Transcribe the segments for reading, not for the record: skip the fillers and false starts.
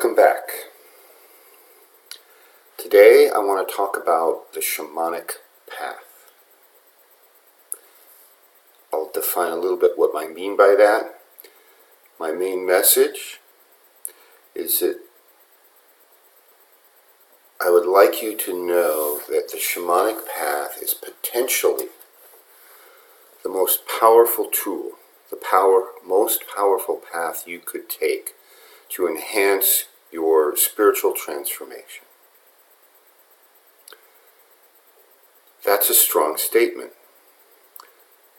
Welcome back. Today I want to talk about the shamanic path. I'll define a little bit what I mean by that. My main message is that I would like you to know that the shamanic path is potentially the most powerful tool, most powerful path you could take to enhance your spiritual transformation. That's a strong statement,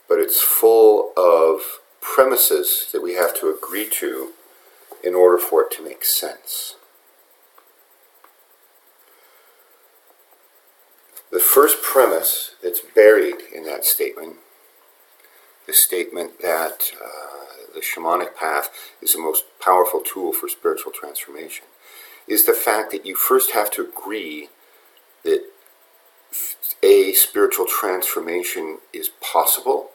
but it's full of premises that we have to agree to in order for it to make sense. The first premise that's buried in that statement, the statement that the shamanic path is the most powerful tool for spiritual transformation, is the fact that you first have to agree that a spiritual transformation is possible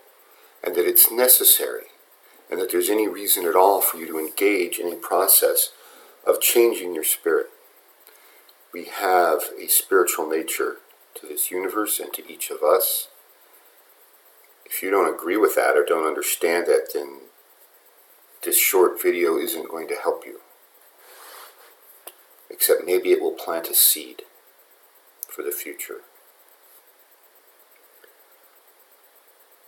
and that it's necessary, and that there's any reason at all for you to engage in a process of changing your spirit. We have a spiritual nature to this universe and to each of us. If you don't agree with that or don't understand that, then this short video isn't going to help you. Except maybe it will plant a seed for the future.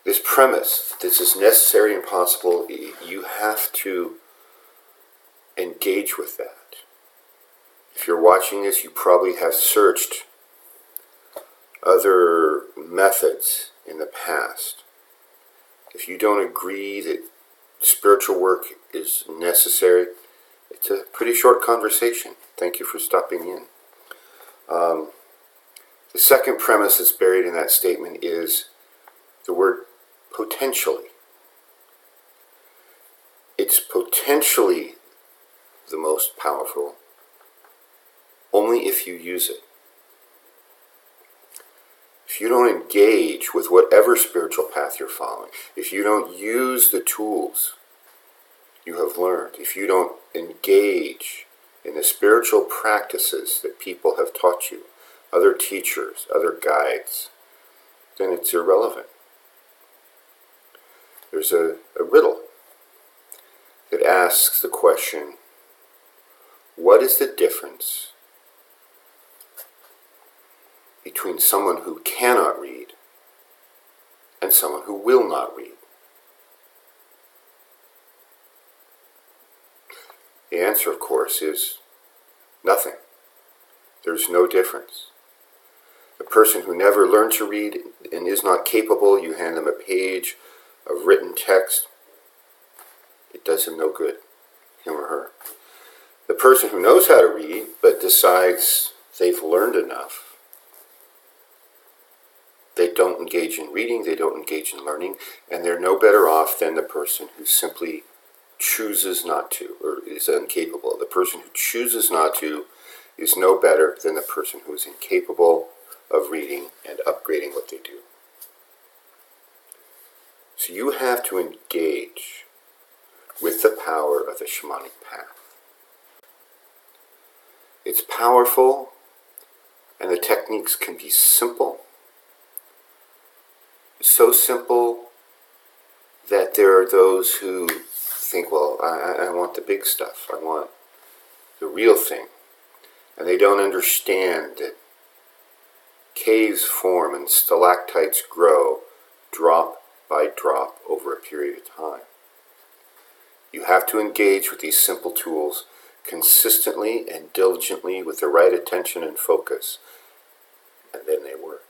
This premise, this is necessary and possible, you have to engage with that. If you're watching this, you probably have searched other methods in the past. If you don't agree that spiritual work is necessary, it's a pretty short conversation. Thank you for stopping in. The second premise that's buried in that statement is the word potentially. It's potentially the most powerful only if you use it. If you don't engage with whatever spiritual path you're following, if you don't use the tools you have learned, if you don't engage in the spiritual practices that people have taught you, other teachers, other guides, then it's irrelevant. There's a riddle that asks the question, what is the difference between someone who cannot read and someone who will not read? The answer, of course, is nothing. There's no difference. The person who never learned to read and is not capable, you hand them a page of written text, it does him no good, him or her. The person who knows how to read but decides they've learned enough, they don't engage in reading, they don't engage in learning, and they're no better off than the person who simply chooses not to, or is incapable. The person who chooses not to is no better than the person who is incapable of reading and upgrading what they do. So you have to engage with the power of the shamanic path. It's powerful, and the techniques can be simple. So simple that there are those who think, well, I want the big stuff. I want the real thing. And they don't understand that caves form and stalactites grow drop by drop over a period of time. You have to engage with these simple tools consistently and diligently with the right attention and focus, and then they work.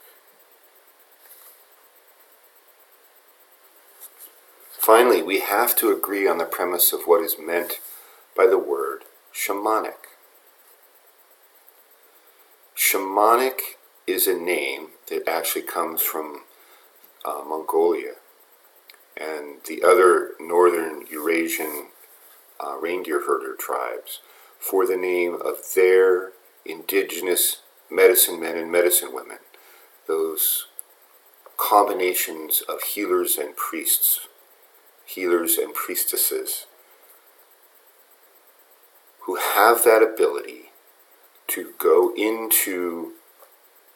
Finally, we have to agree on the premise of what is meant by the word shamanic. Shamanic is a name that actually comes from Mongolia and the other northern Eurasian reindeer herder tribes for the name of their indigenous medicine men and medicine women, those combinations of healers and priests, healers and priestesses who have that ability to go into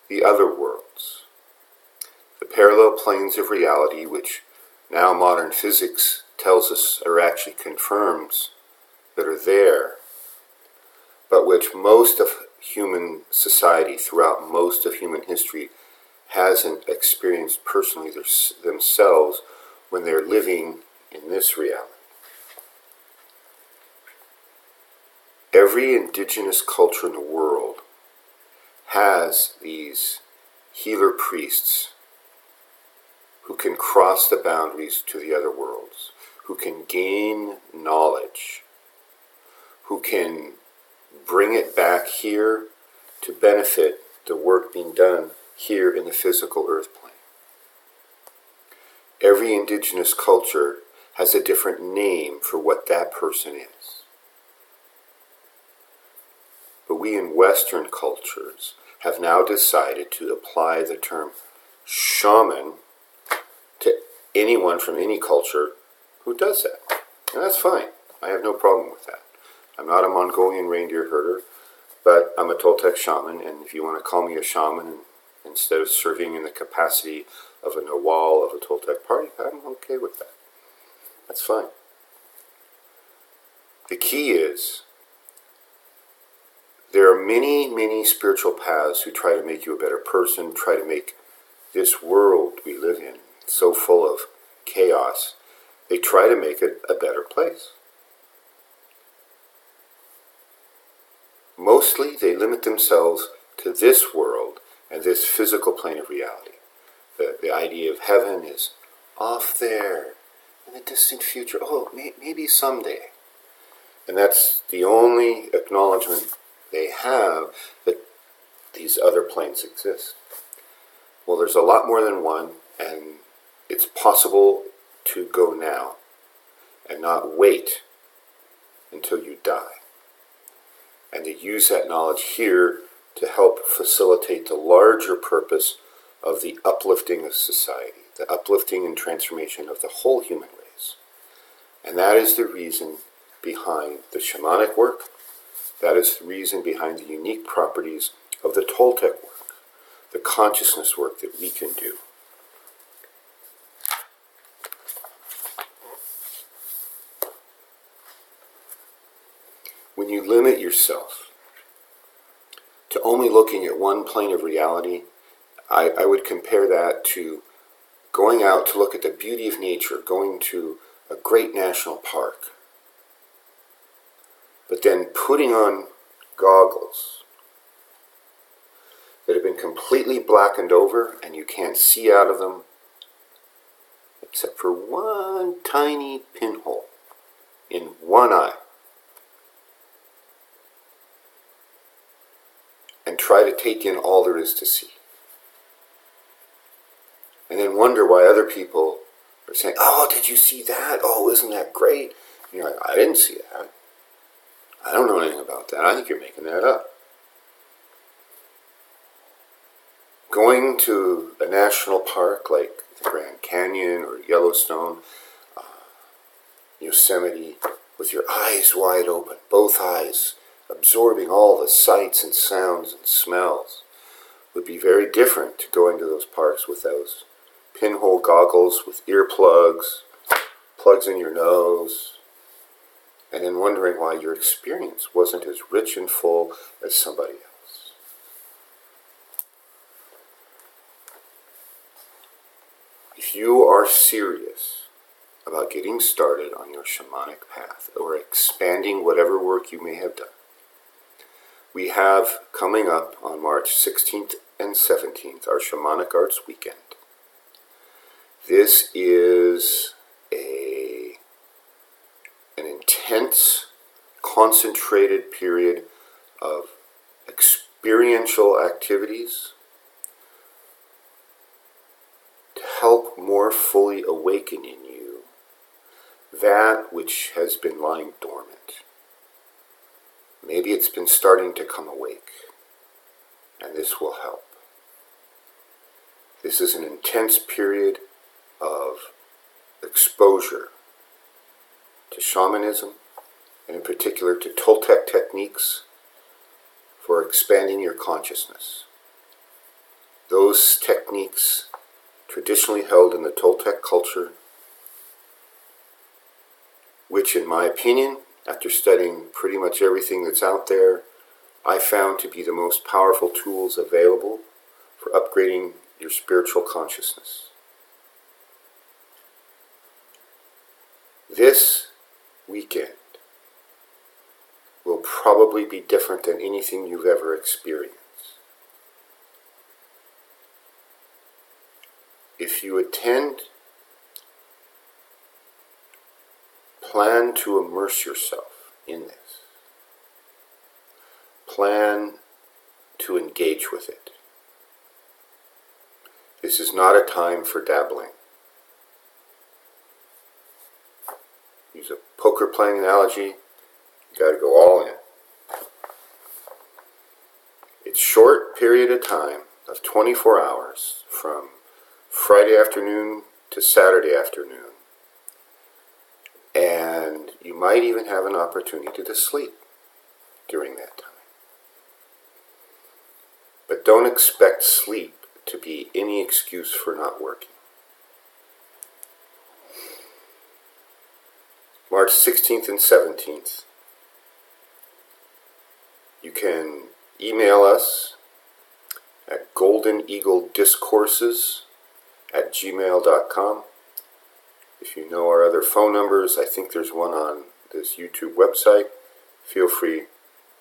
the other worlds, the parallel planes of reality, which now modern physics tells us, or actually confirms, that are there, but which most of human society throughout most of human history hasn't experienced personally themselves when they're living in this reality. Every indigenous culture in the world has these healer priests who can cross the boundaries to the other worlds, who can gain knowledge, who can bring it back here to benefit the work being done here in the physical earth plane. Every indigenous culture has a different name for what that person is. But we in Western cultures have now decided to apply the term shaman to anyone from any culture who does that. And that's fine. I have no problem with that. I'm not a Mongolian reindeer herder, but I'm a Toltec shaman, and if you want to call me a shaman instead of serving in the capacity of a Nawal of a Toltec party, I'm okay with that. That's fine. The key is, there are many, many spiritual paths who try to make you a better person, try to make this world we live in so full of chaos. They try to make it a better place. Mostly they limit themselves to this world and this physical plane of reality. The idea of heaven is off there in the distant future. Oh, maybe someday. And that's the only acknowledgement they have that these other planes exist. Well, there's a lot more than one, and it's possible to go now and not wait until you die. And to use that knowledge here to help facilitate the larger purpose of the uplifting of society, the uplifting and transformation of the whole human race. And that is the reason behind the shamanic work. That is the reason behind the unique properties of the Toltec work, the consciousness work that we can do. When you limit yourself to only looking at one plane of reality, I would compare that to going out to look at the beauty of nature, going to a great national park, but then putting on goggles that have been completely blackened over and you can't see out of them except for one tiny pinhole in one eye, and try to take in all there is to see. And then wonder why other people are saying, oh, did you see that? Oh, isn't that great? And you're like, I didn't see that. I don't know anything about that. I think you're making that up. Going to a national park like the Grand Canyon or Yellowstone, Yosemite, with your eyes wide open, both eyes, absorbing all the sights and sounds and smells, would be very different to going to those parks with those pinhole goggles with earplugs, plugs in your nose, and then wondering why your experience wasn't as rich and full as somebody else. If you are serious about getting started on your shamanic path or expanding whatever work you may have done, we have coming up on March 16th and 17th our Shamanic Arts Weekend. This is an intense, concentrated period of experiential activities to help more fully awaken in you that which has been lying dormant. Maybe it's been starting to come awake, and this will help. This is an intense period of exposure to shamanism and in particular to Toltec techniques for expanding your consciousness. Those techniques traditionally held in the Toltec culture, which in my opinion, after studying pretty much everything that's out there, I found to be the most powerful tools available for upgrading your spiritual consciousness. This weekend will probably be different than anything you've ever experienced. If you attend, plan to immerse yourself in this. Plan to engage with it. This is not a time for dabbling. Use a poker playing analogy, you got to go all in. It's a short period of time of 24 hours from Friday afternoon to Saturday afternoon, and you might even have an opportunity to sleep during that time. But don't expect sleep to be any excuse for not working. March 16th and 17th. You can email us at goldeneaglediscourses@gmail.com. If you know our other phone numbers, I think there's one on this YouTube website. Feel free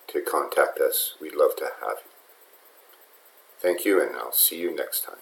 to contact us. We'd love to have you. Thank you, and I'll see you next time.